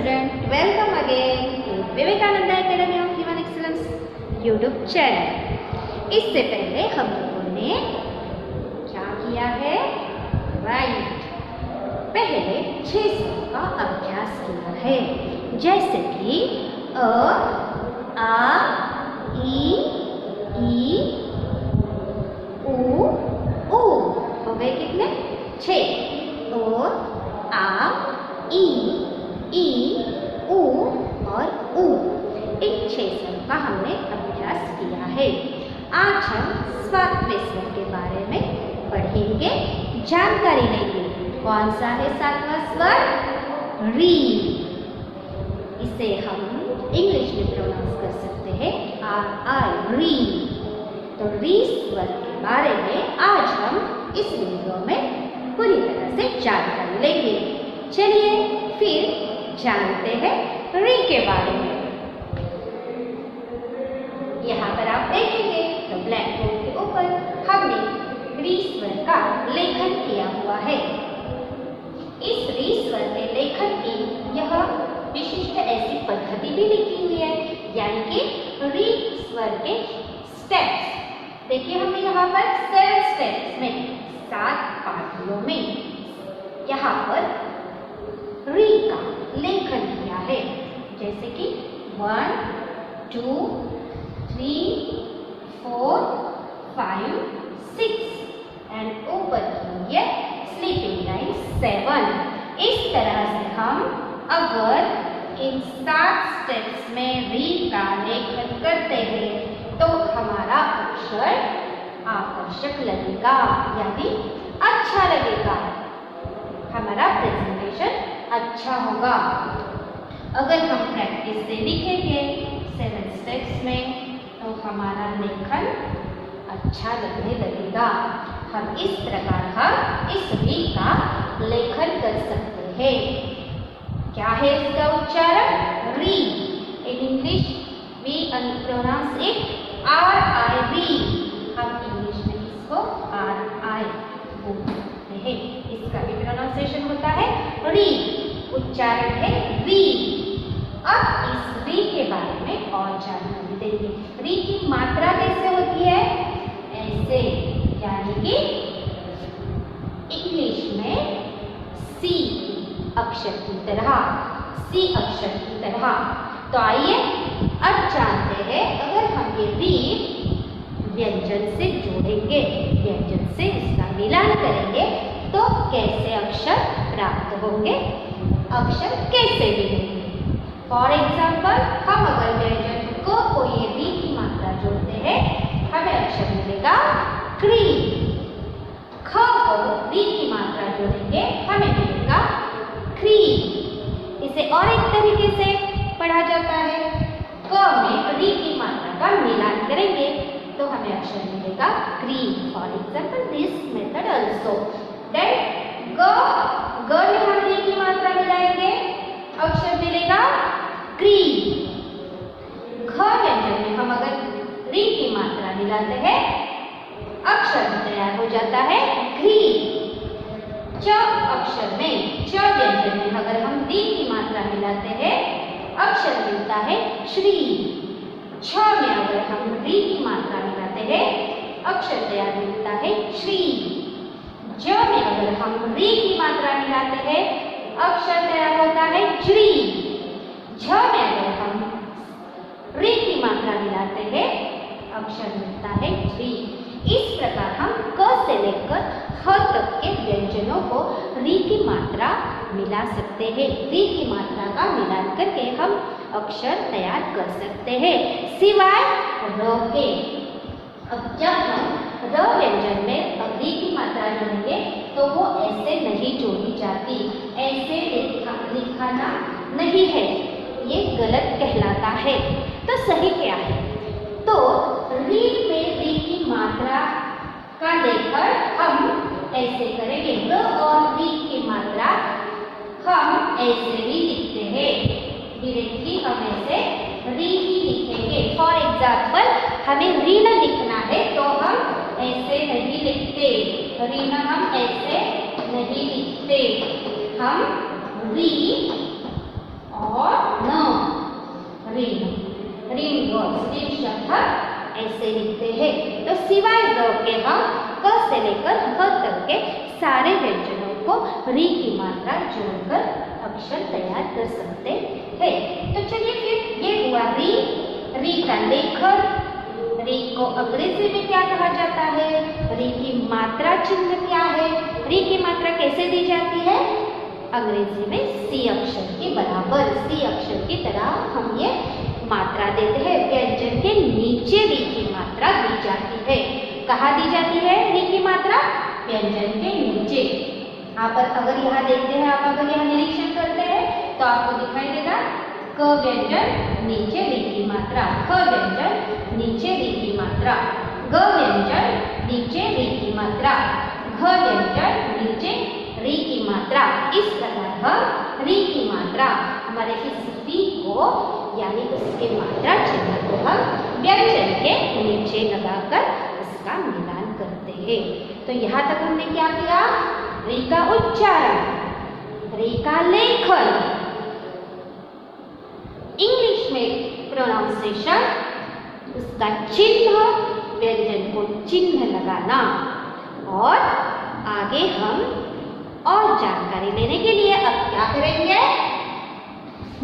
student, welcome again to Vivekananda Academy of Human Excellence YouTube channel। इससे पहले हम लोगों ने क्या किया है? राइट, पहले 6 शब्द का अभ्यास किया है, जैसे कि अ, आ, ई, उ, हो गए कितने? 6। ओ, आ, ई, उ और उ, इन 6 स्वरों का हमने अभ्यास किया है। आज हम 7वें स्वर के बारे में पढ़ेंगे, जानकारी लेंगे। कौन सा है 7वां स्वर? री। इसे हम इंग्लिश में प्रोनाउंस कर सकते हैं RI, री। तो री स्वर के बारे में आज हम इस वीडियो में पूरी तरह से जानकारी लेंगे। चलिए फिर जानते हैं री के बारे में। यहाँ पर आप देखेंगे तो ब्लैक बोर्ड के ऊपर हमने री स्वर का लेखन किया हुआ है। इस री स्वर के लेखन की यह विशिष्ट ऐसी पद्धति भी लिखी हुई है, यानी कि री स्वर के स्टेप्स। देखिए हमने यहाँ पर 7 स्टेप्स में 7 पार्टियों में यहाँ पर री का लेखन किया है, जैसे कि 1, 2, 3, 4, 5, 6 एंड ऊपर की है स्लीपिंग लाइन 7। इस तरह से हम अगर इन 7 स्टेप्स में री का लेखन करते हैं तो हमारा अक्षर आकर्षक लगेगा, यानी अच्छा लगेगा, हमारा प्रेजेंटेशन अच्छा होगा। अगर हम प्रैक्टिस से लिखेंगे 7 स्टेप्स में तो हमारा लेखन अच्छा लगने लगेगा। हम इस प्रकार इस री का लेखन कर सकते हैं। क्या है इसका उच्चारण? री। In English we pronounce it RI, री। हम इंग्लिश में इसको RI बोलते हैं। इसका भी प्रोनाउंसिएशन होता है री, उच्चारण है री। अब इस री के बारे में और जानकारी देंगे। री की मात्रा कैसे होती है? ऐसे, यानी कि इंग्लिश में सी अक्षर की तरह, सी अक्षर की तरह। तो आइए अब जानते हैं, अगर हम ये री व्यंजन से जोड़ेंगे, व्यंजन से इसका मिलान करेंगे तो कैसे अक्षर प्राप्त होंगे, अक्षर कैसे मिलेंगे। फॉर एग्जाम्पल, हम अगर व्यंजन को ये री की मात्रा जोड़ते हैं, हमें अक्षर मिलेगा क्री। ख को री की मात्रा जोड़ेंगे, हमें मिलेगा क्री। इसे और एक तरीके से पढ़ा जाता है, क में री की मात्रा का मिलान करेंगे तो हमें अक्षर मिलेगा क्री। For example this method also. Then ग में हम री की मात्रा मिलाएंगे, अक्षर मिलेगा क्री। घ व्यंजन में हम अगर री की मात्रा मिलाते हैं, अक्षर तैयार हो जाता है घी। च अक्षर में, च व्यंजन में अगर हम री की मात्रा मिलाते हैं, अक्षर मिलता है श्री। छ में अगर हम री की मात्रा मिलाते हैं, अक्षर तैयार मिलता है श्री। ज में अगर हम री की मात्रा मिलाते हैं, अक्षर तैयार होता है श्री। झ में अगर हम री की मात्रा मिलाते हैं, अक्षर मिलता है श्री। इस प्रकार हम क से लेकर ह तक के व्यंजनों को री की मात्रा मिला सकते हैं। री की मात्रा का मिलान करके हम अक्षर तैयार कर सकते हैं, सिवाय र के। अब जब हम र व्यंजन में री की मात्रा जोड़ेंगे तो वो ऐसे नहीं जोड़ी जाती, ऐसे लिखाना नहीं है, ये गलत कहलाता है। तो सही क्या है? तो री में री की मात्रा का लेकर हम ऐसे करेंगे, र और री की मात्रा हम ऐसे ही लिखते हैं, डायरेक्टली हम ऐसे री ही लिखेंगे। फॉर एग्जाम्पल, हमें री न लिखना है तो हम ऐसे नहीं लिखते, री न हम ऐसे नहीं लिखते, हम री और ऋण शब्द ऐसे लिखते हैं। तो सिवाय ग के हम क से लेकर ह तक के सारे व्यंजनों को री की मात्रा जोड़कर अक्षर तैयार कर सकते हैं। तो चलिए फिर ये हुआ री का लेखन। री को अंग्रेजी में क्या कहा जाता है? री की मात्रा चिन्ह क्या है? री की मात्रा कैसे दी जाती है? अंग्रेजी में सी अक्षर के बराबर, सी अक्षर की तरह हम ये मात्रा देते हैं। व्यंजन के नीचे री की मात्रा दी जाती है। कहाँ दी जाती है री की मात्रा? व्यंजन के नीचे। आप अगर यहाँ देखते हैं, आप अगर यहाँ निरीक्षण करते हैं तो आपको दिखाई देगा क व्यंजन नीचे री की मात्रा, ख व्यंजन नीचे री की मात्रा, ग व्यंजन नीचे री की मात्रा, घ व्यंजन नीचे री की मात्रा। इस तरह री की मात्रा हमारे इस री को यानी उसके मात्रा चिन्ह को हम व्यंजन के नीचे लगाकर उसका मिलान करते हैं। तो यहाँ तक हमने क्या किया? री का उच्चारण, री का लेखन, इंग्लिश में प्रोनाउंसिएशन, उसका चिन्ह, व्यंजन को चिन्ह लगाना। और आगे हम और जानकारी लेने के लिए अब क्या करेंगे?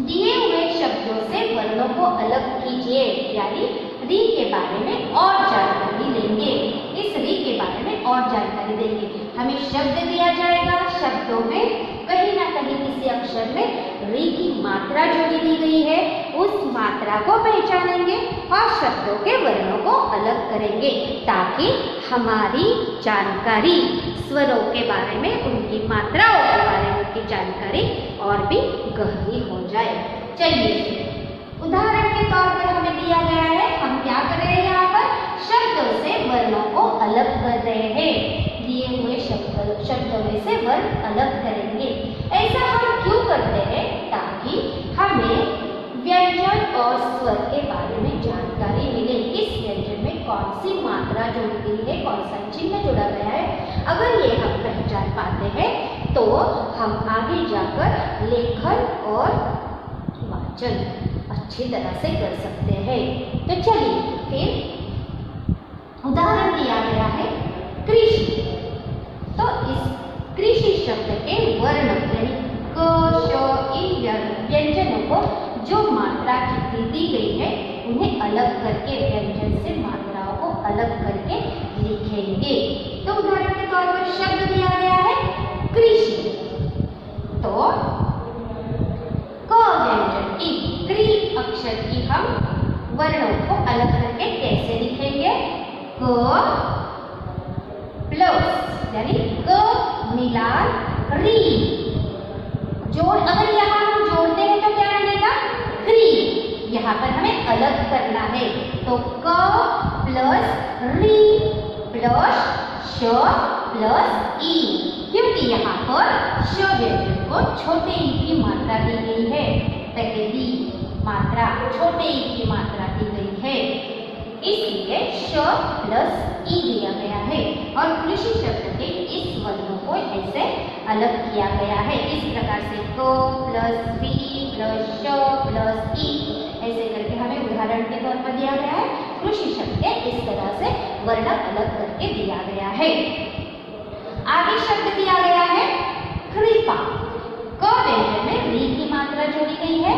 दिए हुए शब्दों से वर्णों को अलग कीजिए, यानी री के बारे में और जानकारी लेंगे। इस री के बारे में और जानकारी देंगे। हमें शब्द दिया जाएगा, शब्दों में कहीं ना कहीं किसी अक्षर में री की मात्रा जोड़ी दी गई है, उस मात्रा को पहचानेंगे और शब्दों के वर्णों को अलग करेंगे, ताकि हमारी जानकारी स्वरों के बारे में, उनकी मात्राओं के बारे में उनकी जानकारी और भी गहरी हो जाए। चलिए उदाहरण के तौर पर हमें दिया गया है, हम क्या कर रहे हैं? यहाँ पर शब्दों से वर्णों को अलग कर रहे हैं। दिए हुए शब्दों में से वर्ण अलग करेंगे। ऐसा हम क्यों करते हैं? ताकि हमें व्यंजन और स्वर के बारे में जानकारी मिले। इस व्यंजन में कौन सी मात्रा जोड़ी गई है, कौन सा चिन्ह जोड़ा गया है। अगर ये हम पहचान पाते हैं तो हम आगे जाकर लेखन और वाचन अच्छी तरह से कर सकते हैं। तो चलिए फिर उदाहरण दिया गया है कृषि। तो इस कृषि शब्द के वर्ण यानी क, श, इन व्यंजनों को जो मात्रा दी गई है उन्हें अलग करके, व्यंजन से मात्राओं को अलग करके लिखेंगे। तो उदाहरण के तौर पर शब्द दिया गया है कृषि। तो क व्यंजन की क्री अक्षर की हम वर्णों को अलग करके कैसे लिखेंगे? क प्लस यानी क मिलान री जोड़, अगर यहाँ हम जोड़ते हैं तो क्या मिलेगा? क्री। यहाँ पर हमें अलग करना है, तो क प्लस री प्लस श प्लस ई, क्योंकि यहाँ पर श व्यंजन को छोटे ई की मात्रा दी गई है। पहली मात्रा छोटे ई की मात्रा दी गई है, इसलिए श प्लस ई दिया गया है। और कृषि शब्द के इस वर्णों को ऐसे अलग किया गया है। इस प्रकार से क प्लस बी प्लस श प्लस ई ऐसे करके हमें उदाहरण के तौर पर दिया गया है। कृषि शब्द के इस तरह से वर्ण अलग करके दिया गया है। आगे शब्द दिया गया है कृपा। क व्यंजन में री की मात्रा जोड़ी गई है,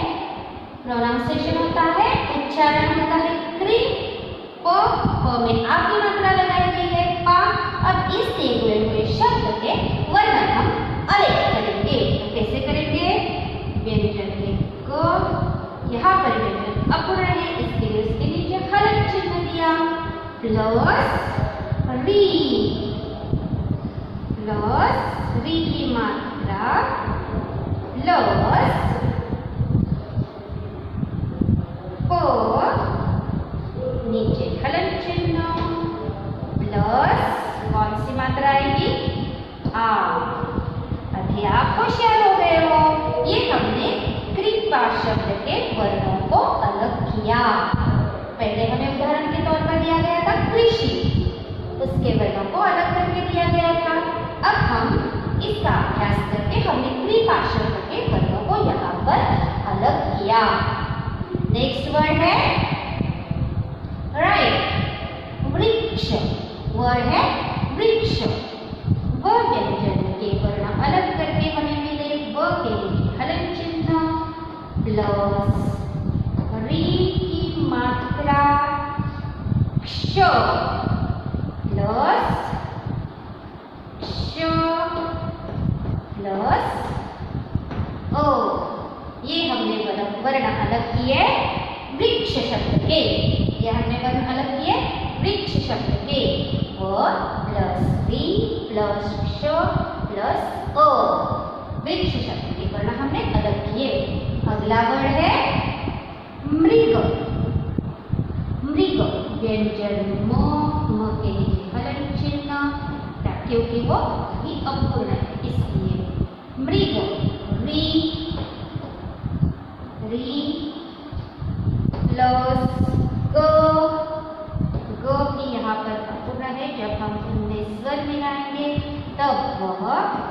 प्रोनाउंसिएशन होता है, उच्चारण होता है क्री। प में आ की मात्रा लगाई गई है पा। अब इस दिए हुए शब्द के वर्ण हम अलग करेंगे। तो कैसे करेंगे? व्यंजन में क, यहाँ पर व्यंजन अपूर्ण है, इसके लिए उसके नीचे हलन चिन्ह दिया, प्लस री की मात्रा प्लस नीचे हलन चिन्ह प्लस कौन सी मात्रा आएगी? आ। अभी आप होशियार हो गए हो। ये हमने कृपा शब्द के वर्णों को अलग किया। पहले हमें उदाहरण के तौर पर दिया गया था कृषि, उसके वर्णों को अलग करके दिया गया था। अब हम इसका अभ्यास करके हमने कृपा शब्द के वर्णों को यहाँ पर अलग किया। नेक्स्ट वर्ड है राइट वृक्ष। वर्ड है वृक्ष। व व्यंजन के वर्ण अलग करके हमें मिले व के लिए हलन चिन्ह प्लस री की मात्रा क्ष प्लस क्ष प्लस ओ। ये हमने वर्ण अलग किए वृक्ष शब्द के। ये हमने वर्ण अलग किए वृक्ष शब्द के। व प्लस री प्लस क्ष प्लस ओ। वृक्ष शब्द के वर्ण हमने अलग किए। अगला वर्ड है मृग। मृग व्यंजन म के नीचे हलन चिन्ह क्योंकि वो अभी अपूर्ण है इसलिए मृग री प्लस ग की यहाँ पर अपूर्ण है। जब हम उनमें स्वर मिलाएंगे तब वह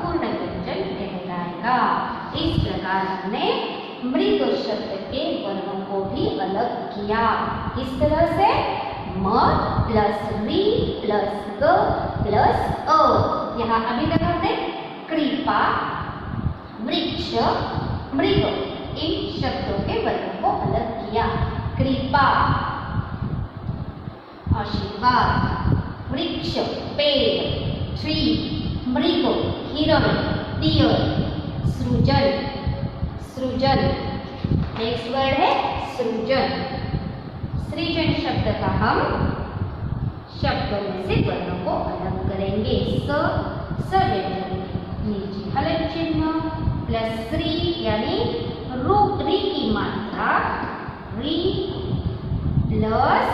पूर्ण व्यंजन कहलाएगा। इस प्रकार हमने मृग शब्द के वर्णों को भी अलग किया। इस तरह से म प्लस री प्लस ग प्लस अ। यहाँ अभी तक हमने कृपा वृक्ष मृग इन शब्दों के वर्णों को अलग किया। कृपा आशीर्वाद वृक्ष पेड़ ट्री मृग हिरण डियर सृजन सृजन। नेक्स्ट वर्ड है सृजन। सृजन शब्द का हम शब्दों में से वर्णों को अलग करेंगे। स व्यंजन नीचे हलन चिन्ह प्लस श्री यानी रूप री की मात्रा री प्लस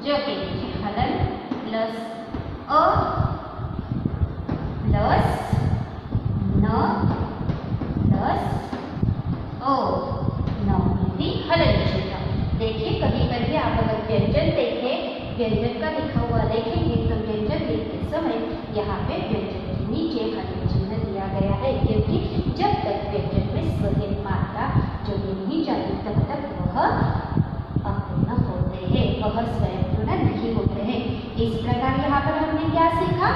जो के नीचे हलन प्लस अ प्लस न प्लस ओ। हलन चिन्ह देखिए कहीं पर भी आप अगर व्यंजन देखें व्यंजन का लिखा हुआ देखेंगे तो व्यंजन लिखते समय यहाँ पे व्यंजन के नीचे हलन चिन्ह दिया गया है क्योंकि जब तक व्यंजन में स्वरित मात्रा जोड़ी नहीं जाती तब तक वह अपूर्ण होते हैं, वह स्वयं पूर्ण नहीं होते हैं। इस प्रकार यहाँ पर हमने क्या सीखा?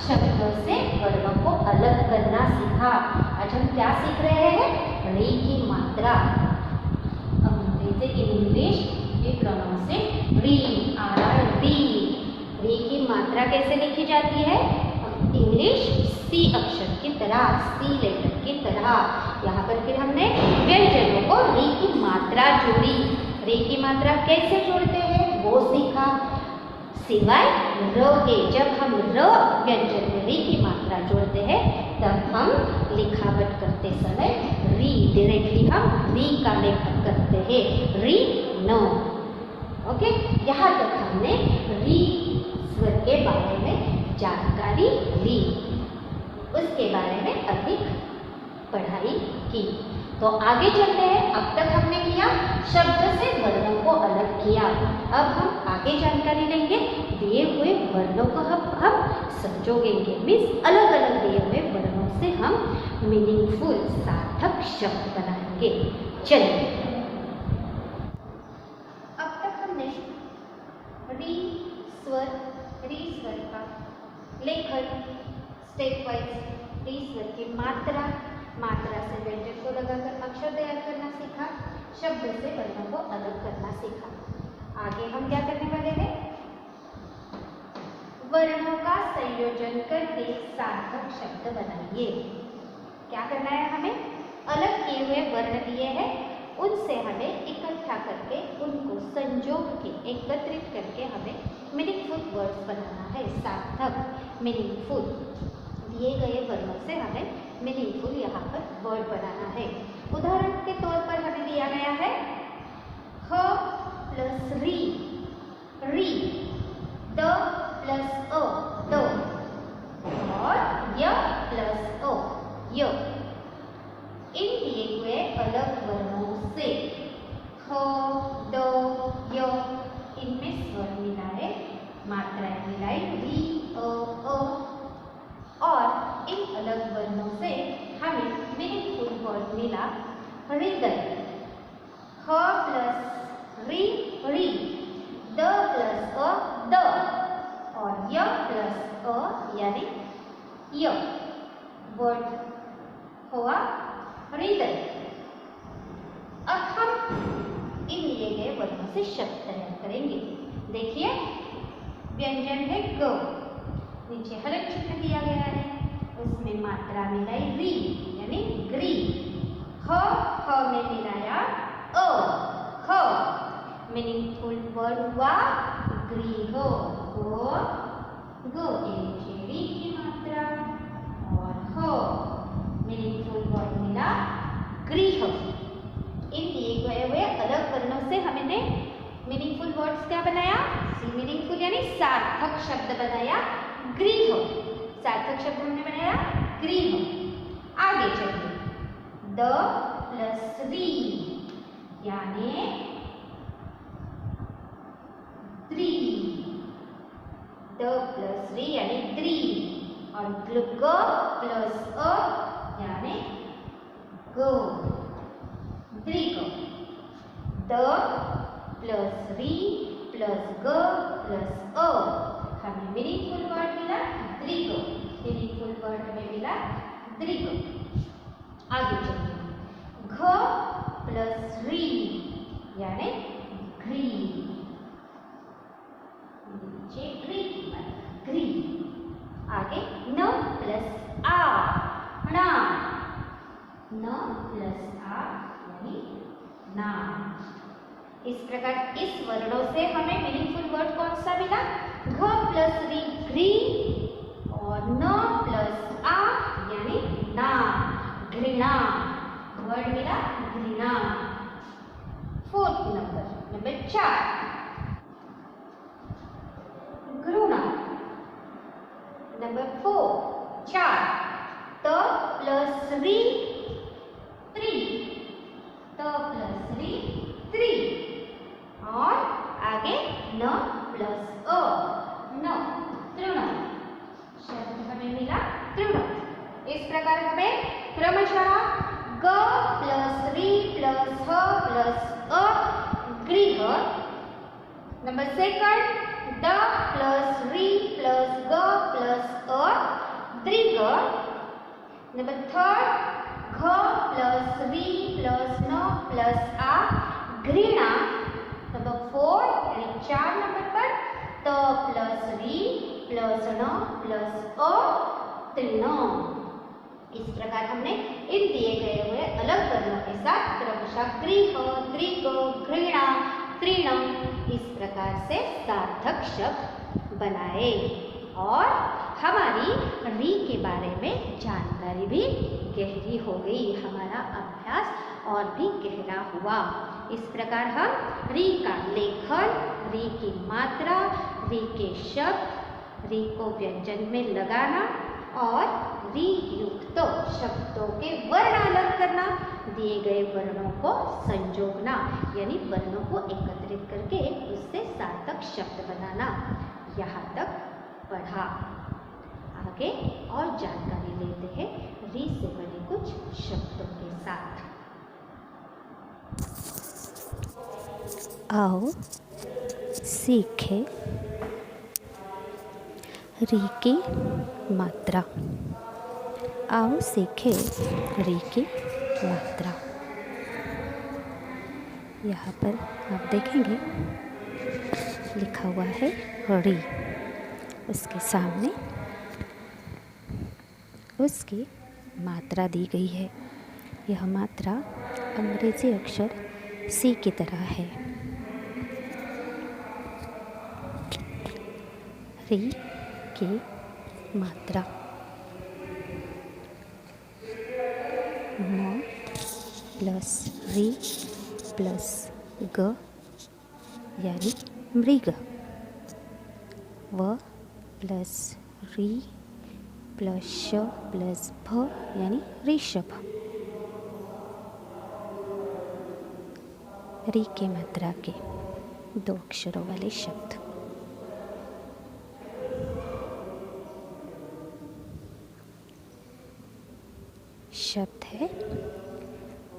शब्दों से वर्णों को अलग करना सीखा। आज हम क्या सीख रहे हैं? री की मात्रा। in English we pronounce it री री। री की मात्रा कैसे लिखी जाती है? इंग्लिश सी अक्षर की तरह, सी लेटर की तरह। यहाँ पर फिर हमने व्यंजनों को री की मात्रा जोड़ी। री की मात्रा कैसे जोड़ते हैं वो सीखा। सिवाय र के जब हम र व्यंजन में री की मात्रा जोड़ते हैं तब हम लिखावट करते समय री डायरेक्टली हम री का लेखन करते हैं, री नो। ओके, यहाँ तक हमने री स्वर के बारे में जानकारी ली, उसके बारे में अधिक पढ़ाई की। तो आगे चलते हैं। अब तक हमने किया शब्द से वर्णों को अलग किया। अब हम आगे जानकारी लेंगे दिए हुए वर्णों को हम संजोगेंगे। मीन्स अलग अलग दिए हुए वर्णों से हम मीनिंगफुल सार्थक शब्द बनाएंगे। चलिए, अब तक हमने री स्वर का लेखन स्टेप वाइज, री स्वर की मात्रा से व्यंजन को लगाकर अक्षर तैयार करना सीखा, शब्द से वर्णों को अलग करना सीखा। आगे हम क्या करने वाले हैं? वर्णों का संयोजन करके सार्थक शब्द बनाइए। क्या करना है हमें? अलग किए हुए वर्ण दिए हैं, उनसे हमें इकट्ठा करके उनको संजोग के एकत्रित करके हमें मीनिंगफुल वर्ड्स बनाना है। सार्थक मीनिंगफुल दिए गए वर्णों से हमें मीनिंगफुल यहाँ पर वर्ड बनाना है। उदाहरण के तौर पर हमें दिया गया है ह प्लस री द प्लस ओ दो, और य प्लस ओ य। इन दिए हुए अलग वर्णों से ह द य इनमें स्वर मिलाए, मात्राएं मिलाई री अ, और इन अलग वर्णों से हमें मीनिंगफुल वर्ड मिला हृदय, ह प्लस री री, द प्लस अ द, और य प्लस अ यानी य, वर्ड हुआ हृदय। अब हम इन लिए गए वर्णों से शब्द तैयार करेंगे। देखिए व्यंजन है ग, नीचे हलक चिन्ह दिया गया है, उसमें मात्रा मिलाई री यानी ग्री, ह में मिलाया अ ह, मीनिंगफुल वर्ड हुआ गृह, गो नीचे री की मात्रा, और ह मीनिंगफुल वर्ड मिला गृह। इन दिए गए हुए अलग वर्णों से हमने मीनिंगफुल वर्ड्स क्या बनाया, सी मीनिंगफुल यानी सार्थक शब्द बनाया गृह, सार्थक शब्द हमने बनाया गृह। आगे चलिए, द प्लस री यानी द्री, द प्लस री यानी द्री, और ग प्लस अ यानी गो, दृग। द प्लस री प्लस ग प्लस अ, हमें मीनिंगफुल वर्ड मिला दृग, मीनिंगफुल वर्ड हमें मिला दृग। आगे चलिए, घ प्लस री यानी घ्री, नीचे घ्री की बात घ्री। आगे न प्लस आ ना, न प्लस आ यानी नाम। इस प्रकार इस वर्णों से हमें मीनिंगफुल वर्ड कौन सा मिला, घ प्लस री घ्री, और न प्लस आ यानी नाम, घृणा, वर्ड मिला घृणा। फोर्थ नंबर 4 घृणा, नंबर 4 4, त प्लस री त्रि, त प्लस री त्रि, और आगे न प्लस अ न, तृण, शब्द हमें मिला तृण। इस प्रकार हमें क्रमशः ग प्लस री प्लस ह प्लस अ गृह, नंबर सेकंड द प्लस री प्लस ग प्लस अ दृग, नंबर थर्ड घ प्लस री प्लस न प्लस आ घृणा, नंबर 4 यानी 4 नंबर पर त प्लस री प्लस न प्लस अ तृण। इस प्रकार हमने इन दिए गए हुए अलग वर्णों के साथ क्रमशः गृह, दृग, घृणा, तृण इस प्रकार से सार्थक शब्द बनाए, और हमारी री के बारे में जानकारी भी गहरी हो गई, हमारा अभ्यास और भी गहरा हुआ। इस प्रकार हम री का लेखन, री की मात्रा, री के शब्द, री को व्यंजन में लगाना और री युक्त शब्दों के वर्ण अलग करना, दिए गए वर्णों को संजोगना यानी वर्णों को एकत्रित करके उससे सार्थक शब्द बनाना, यहाँ तक पढ़ा। आगे और जानकारी लेते हैं री से बने कुछ शब्दों के साथ। आओ सीखें री की मात्रा। आओ सीखें री की मात्रा। यहाँ पर आप देखेंगे लिखा हुआ है री, उसके सामने उसकी मात्रा दी गई है। यह मात्रा अंग्रेजी अक्षर सी की तरह है। री की मात्रा म प्लस री प्लस ग यानी मृग, व प्लस री प्लस श प्लस भ यानी ऋषभ। री की मात्रा के 2 अक्षरों वाले शब्द। शब्द है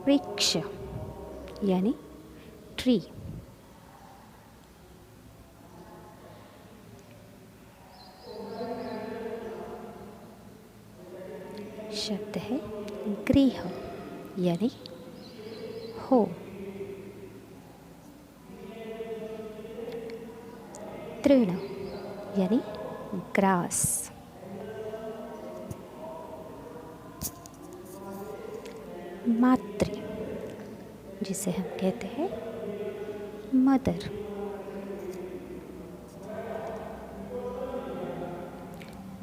वृक्ष यानी ट्री। शब्द है गृह यानी होम। तृण यानी ग्रास। मातृ जिसे हम कहते हैं मदर।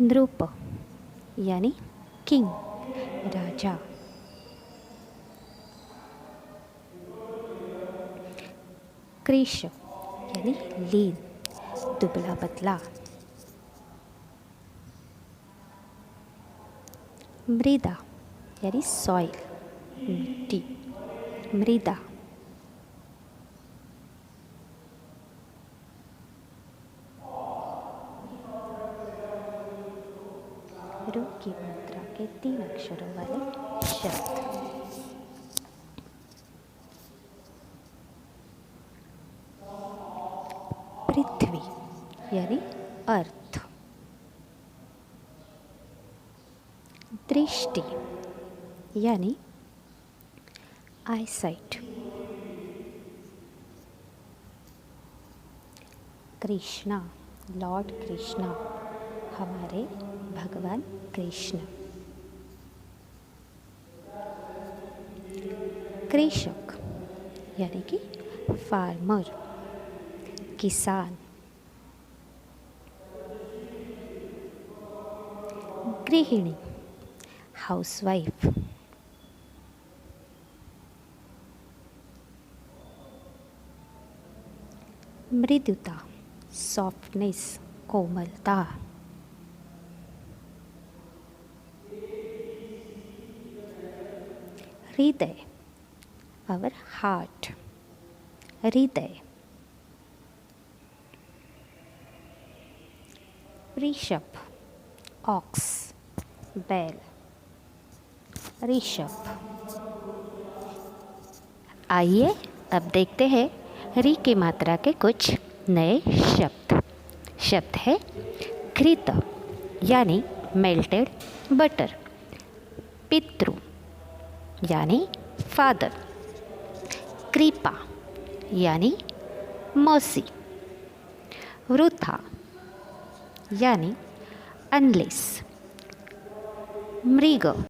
नृप यानी किंग राजा। कृश यानी लीन दुबला पतला। मृदा यानी सॉइल मिट्टी। मृदा। रू की मात्रा के 3 अक्षरों वाले शब्द। पृथ्वी यानी अर्थ। दृष्टि यानी आईसाइट। कृष्णा लॉर्ड कृष्णा हमारे भगवान कृष्ण। कृषक यानी कि फार्मर किसान। गृहिणी हाउसवाइफ। मृदुता सॉफ्टनेस कोमलता। हृदय आवर हार्ट हृदय। ऋषभ ऑक्स बैल। ऋषभ। आइए अब देखते हैं री की मात्रा के कुछ नए शब्द। शब्द है घृत यानी मेल्टेड बटर। पितृ यानी फादर। कृपा यानी मर्सी। वृथा यानी अनलेस। मृग